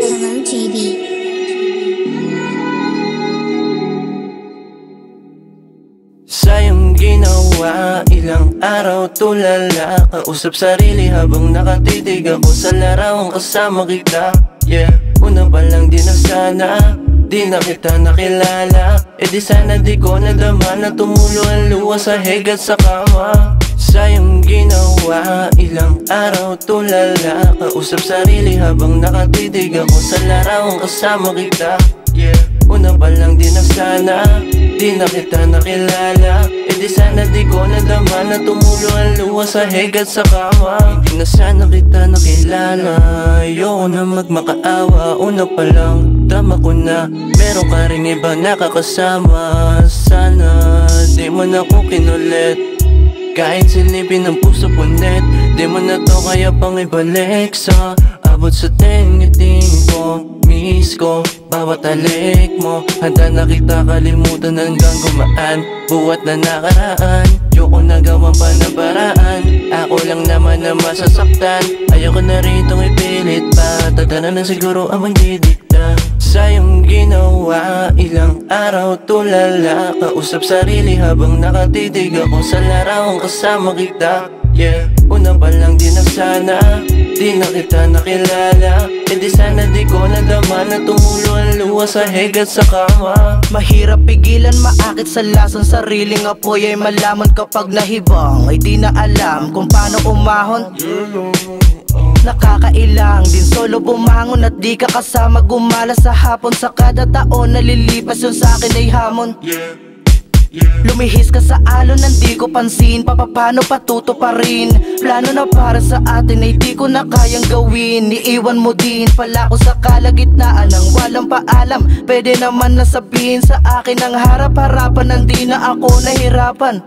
Hello, JB. Sayang ginawa, ilang araw tulala. Kausap sarili habang nakatitig ako sa larawang kasama kita. Yeah, una pa lang di na sana, di na kita nakilala. E di sana di ko nadama na tumulo ang luha sa higat sa kama. Sayang ginawa, ilang araw tulala. Kausap sarili habang nakatitig ako sa larawang kasama kita. Yeah, una pa lang di na sana, di na kita nakilala. E di sana di ko nadama na tumulo ang luha sa higat sa kama. Hindi na sana kita nakilala, ayoko na magmakaawa. Una pa lang, tama ko na, meron ka rin iba nakakasama. Sana di mo na ako kinulit, kahit silipin ng puso punet. Di mo na to kaya pang ibalik sa abot sa tingiting ko. Miss ko bawat halik mo, handa na kita kalimutan hanggang gumaan. Buwat na nakaraan, yoko na gawan pa na paraan. Ako lang naman na masasaktan, ayoko na ritong ipilit pa. Tadhana na siguro ang magdidikta. Sayang ginawa, ilang araw tulala. Kausap sarili habang nakatitig ako sa larawang kasama kita. Yeah, una pa lang di na sana, di na kita nakilala. E di sana di ko nadama na tumulo ang luha sa higat sa kama. Mahirap pigilan, maakit sa lasang sariling apoy ay malaman kapag nahibang. Ay di na alam kung paano umahon. Nakakailang din solo bumangon at di ka kasama gumala sa hapon. Sa kada taon nalilipas yun sa akin ay hamon. Lumihis ka sa alon nang di ko pansin, papapano patuto pa rin. Plano na para sa atin ay di ko na kayang gawin. Iiwan mo din pala ko sa kalagitnaan ng walang paalam. Pwede naman na sabihin sa akin ang harap-harapan, nang di na ako nahirapan.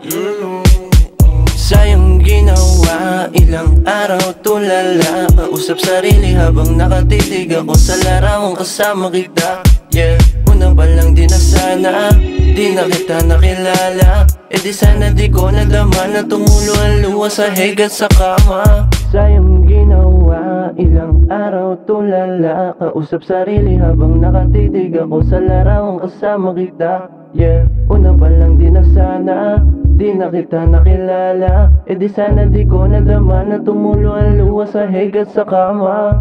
Sayang ginawa, ilang araw tulala. Kausap sarili habang nakatitig ako sa larawang kasama kita. Yeah, una pa lang di na sana, di na kita nakilala. E di sana di ko nadama na tumulo ang luha sa higat sa kama. Sayang ginawa, ilang araw tulala. Kausap sarili habang nakatitig ako sa larawang kasama kita. Yeah, una pa lang di na sana, di na kita nakilala. E di sana di ko nadama na tumulo ang luha sa higat sa kama.